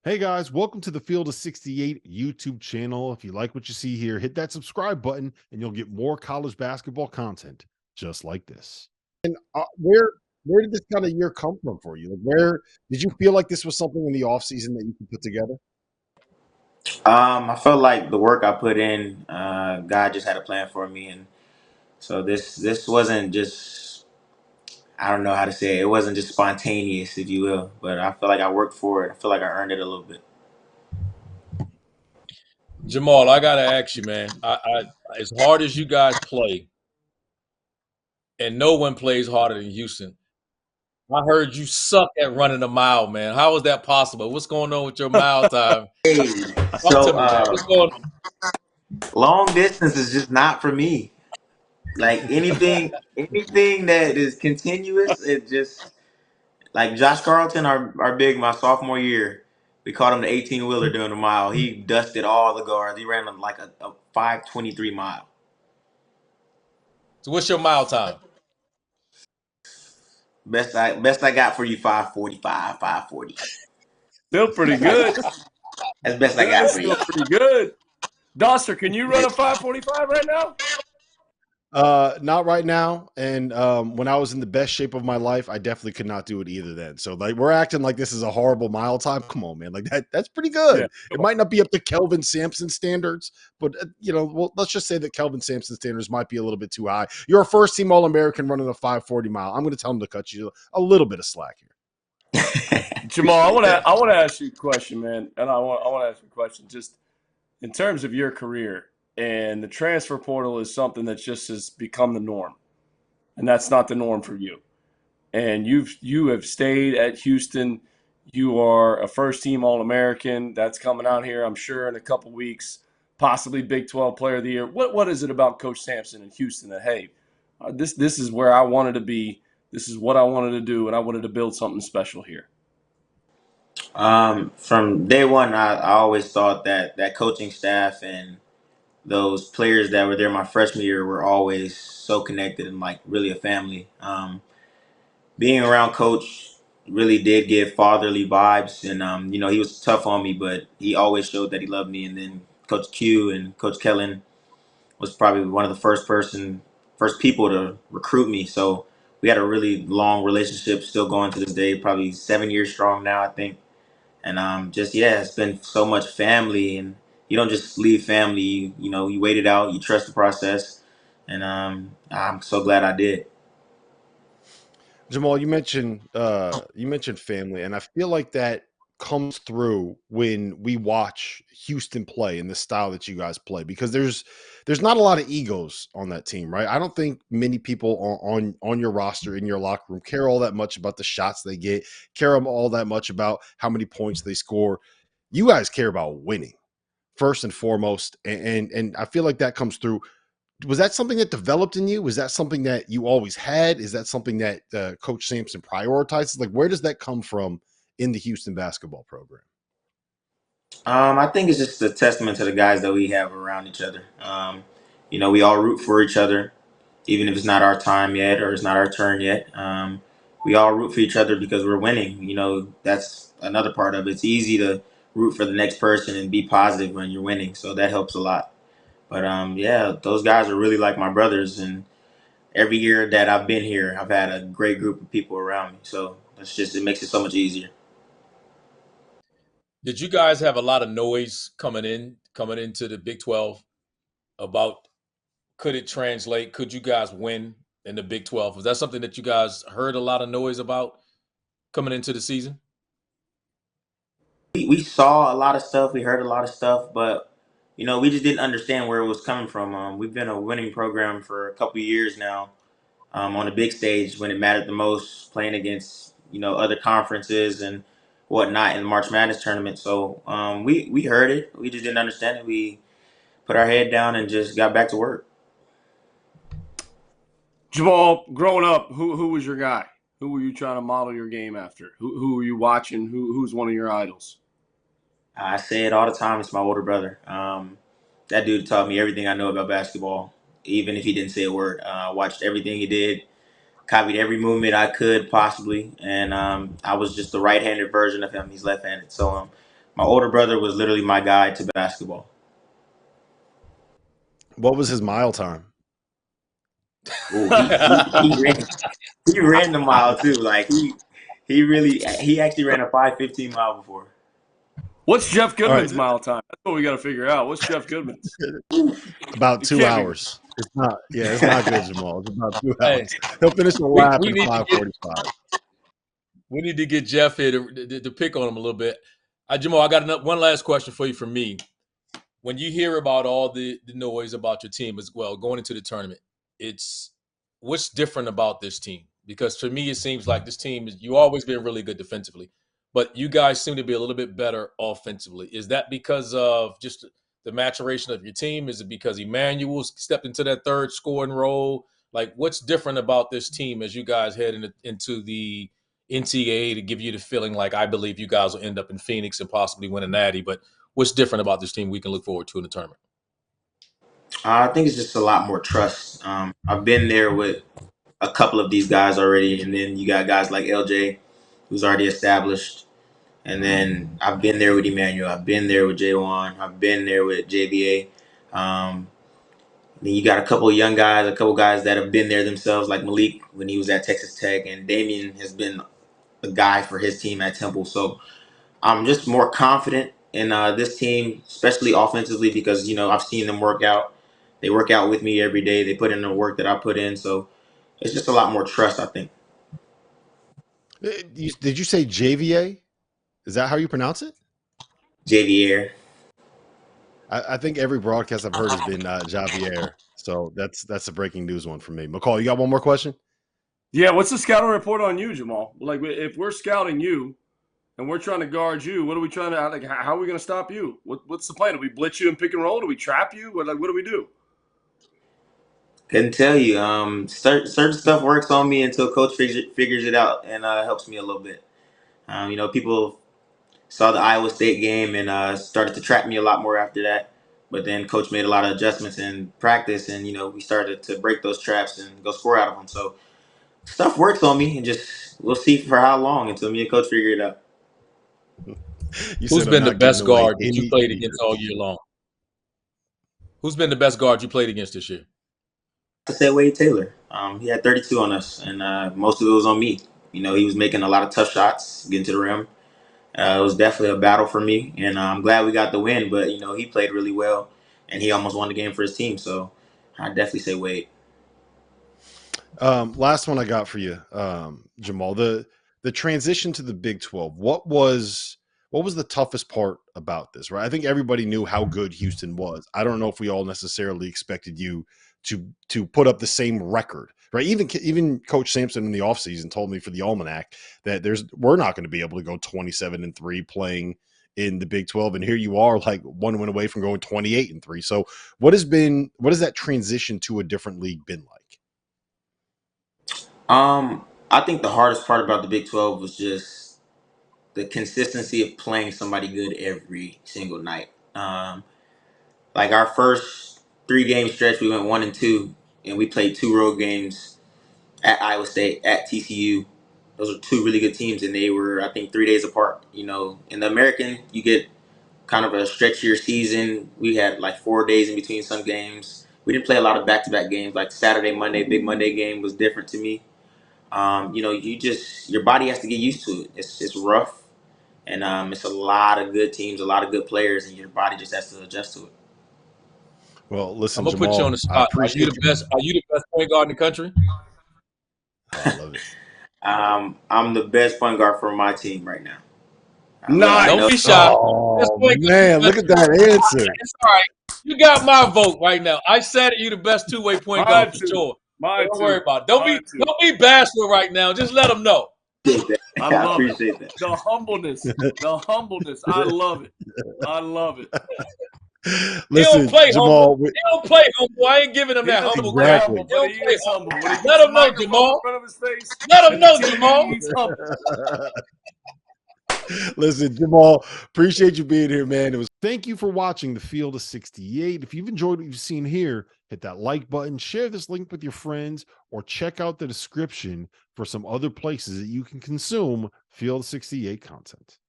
Hey guys, welcome to the Field of 68 YouTube channel. If you like what you see here, hit that subscribe button and you'll get more college basketball content just like this. And where did this kind of year come from for you? Like, where did you feel like this was something in the off season that you could put together? I felt like the work I put in, God just had a plan for me, and so this wasn't just, I don't know how to say it. It wasn't just spontaneous, if you will. But I feel like I worked for it. I feel like I earned it a little bit. Jamal, I gotta ask you, man. As hard as you guys play, and no one plays harder than Houston. I heard you suck at running a mile, man. How is that possible? What's going on with your mile time? Hey, Talk to so me, man. What's going on? long distance is just not for me. Like anything that is continuous, it just like Josh Carlton, our big my sophomore year. We caught him the 18 wheeler during the mile. He dusted all the guards. He ran like a 5:23 mile. So what's your mile time? Best I got for you 5:45, 5:40. Still pretty That's like good. that's best I That got is for you. still pretty good. Dauster, can you run a 5:45 right now? Not right now. And when I was in the best shape of my life, I definitely could not do it either then. So like we're acting like this is a horrible mile time. Come on, man. Like that's pretty Yeah. good. It might not be up to Kelvin Sampson standards, but well, let's just say that Kelvin Sampson standards might be a little bit too high. You're a first team All-American running a 540 mile. I'm going to tell him to cut you a little bit of slack here. Jamal, Appreciate that. I want to ask you a question, man. And I want to ask you a question just in terms of your career, and the transfer portal is something that just has become the norm. And that's not the norm for you. And you have stayed at Houston. You are a first team All-American. That's coming out here, I'm sure, in a couple weeks, possibly Big 12 Player of the Year. What is it about Coach Sampson in Houston that, hey, this is where I wanted to be. This is what I wanted to do, and I wanted to build something special here. From day one, I always thought that that coaching staff and those players that were there my freshman year were always so connected and like really a family. Being around Coach really did give fatherly vibes, and he was tough on me, but he always showed that he loved me. And then Coach Q and Coach Kellen was probably one of the first people to recruit me. So we had a really long relationship, still going to this day, probably 7 years strong now, I think. And just yeah, it's been so much family, and you don't just leave family. You wait it out, you trust the process, and I'm so glad I did. Jamal, you mentioned family, and I feel like that comes through when we watch Houston play in the style that you guys play because there's not a lot of egos on that team, right? I don't think many people on your roster in your locker room care all that much about the shots they get, care all that much about how many points they score. You guys care about winning first and foremost, and I feel like that comes through. Was that something that developed in you? Was that something that you always had? Is that something that Coach Sampson prioritizes? Like, where does that come from in the Houston basketball program? I think it's just a testament to the guys that we have around each other. We all root for each other, even if it's not our time yet or it's not our turn yet. We all root for each other because we're winning. That's another part of it. It's easy to root for the next person and be positive when you're winning, so that helps a lot. But yeah, those guys are really like my brothers, and every year that I've been here, I've had a great group of people around me. So it makes it so much easier. Did you guys have a lot of noise coming into the Big 12 about could it translate? Could you guys win in the Big 12? Was that something that you guys heard a lot of noise about coming into the season? We saw a lot of stuff, we heard a lot of stuff, but we just didn't understand where it was coming from. We've been a winning program for a couple of years now, on the big stage when it mattered the most, playing against other conferences and whatnot in the March Madness tournament. So we heard it, we just didn't understand it. We put our head down and just got back to work. Jamal, growing up, who was your guy? Who were you trying to model your game after? Who were you watching? Who's one of your idols? I say it all the time. It's my older brother. That dude taught me everything I know about basketball, even if he didn't say a word. I watched everything he did, copied every movement I could possibly, and I was just the right-handed version of him. He's left-handed, so My older brother was literally my guide to basketball. What was his mile time? Ooh, he ran the mile too. Like he actually ran a 5:15 mile before. What's Jeff Goodman's right. mile time? That's what we got to figure out. What's Jeff Goodman's? About It 2 can't be- hours. It's not. Yeah, it's not good, Jamal. It's about 2 hours. He'll finish a lap in 5:45. We need to get Jeff here to pick on him a little bit. Jamal, I got one last question for you from me. When you hear about all the noise about your team as well going into the tournament, what's different about this team? Because for me, it seems like this team you always been really good defensively, but you guys seem to be a little bit better offensively. Is that because of just the maturation of your team? Is it because Emmanuel stepped into that third scoring role? Like, what's different about this team as you guys head into the NCAA to give you the feeling like I believe you guys will end up in Phoenix and possibly win a natty? But what's different about this team we can look forward to in the tournament? I think it's just a lot more trust. I've been there with a couple of these guys already, and then you got guys like LJ, who's already established, and then I've been there with Emmanuel. I've been there with J1. I've been there with JVA. Then you got a couple of young guys, a couple guys that have been there themselves, like Malik when he was at Texas Tech, and Damian has been the guy for his team at Temple. So I'm just more confident in this team, especially offensively, because I've seen them work out. They work out with me every day. They put in the work that I put in. So it's just a lot more trust, I think. Did you say JVA? Is that how you pronounce it? JVA. I think every broadcast I've heard has been Javier. So that's a breaking news one for me. McCall, you got one more question? Yeah, what's the scouting report on you, Jamal? Like, if we're scouting you and we're trying to guard you, what are we trying to like? How are we going to stop you? What's the plan? Do we blitz you and pick and roll? Do we trap you? What do we do? Couldn't tell you. Certain stuff works on me until coach figures it out and helps me a little bit. People saw the Iowa State game and started to trap me a lot more after that. But then coach made a lot of adjustments in practice, and we started to break those traps and go score out of them. So stuff works on me, and just we'll see for how long until me and coach figure it out. Who's been the best guard that you played against all year long? Who's been the best guard you played against this year? I say Wade Taylor. He had 32 on us, and most of it was on me. He was making a lot of tough shots, getting to the rim. It was definitely a battle for me, and I'm glad we got the win. But he played really well, and he almost won the game for his team. So I definitely say Wade. Last one I got for you, Jamal. The transition to the Big 12. What was the toughest part about this? Right, I think everybody knew how good Houston was. I don't know if we all necessarily expected you to put up the same record. Right, even Coach Sampson in the offseason told me for the Almanac that we're not going to be able to go 27-3 playing in the Big 12, and here you are, like one win away from going 28-3. So what has that transition to a different league been like? I think the hardest part about the Big 12 was just the consistency of playing somebody good every single night. Like our first 3-game stretch, we went 1-2, and we played 2 road games at Iowa State, at TCU. Those are 2 really good teams, and they were, I think, 3 days apart. In the American, you get kind of a stretchier season. We had like 4 days in between some games. We didn't play a lot of back-to-back games. Like Saturday, Monday, big Monday game was different to me. Your body has to get used to it. It's rough, and it's a lot of good teams, a lot of good players, and your body just has to adjust to it. Well, listen, I'm gonna Jamal, put you on the spot. Are you the best? Are you the best point guard in the country? Oh, I love it. I'm the best point guard for my team right now. Nice. Don't be shy. Oh, man, look at that answer. It's all right. You got my vote right now. I said you the best two-way point guard for sure. Don't worry about it. Don't be bashful right now. Just let them know. I appreciate that. The humbleness. I love it. Listen, he don't play Jamal. Humble. He don't play humble. I ain't giving him that humble crap. He don't play humble. Let him know, Jamal. Let him know, Jamal. Listen, Jamal, appreciate you being here, man. Thank you for watching the Field of 68. If you've enjoyed what you've seen here, hit that like button, share this link with your friends, or check out the description for some other places that you can consume Field of 68 content.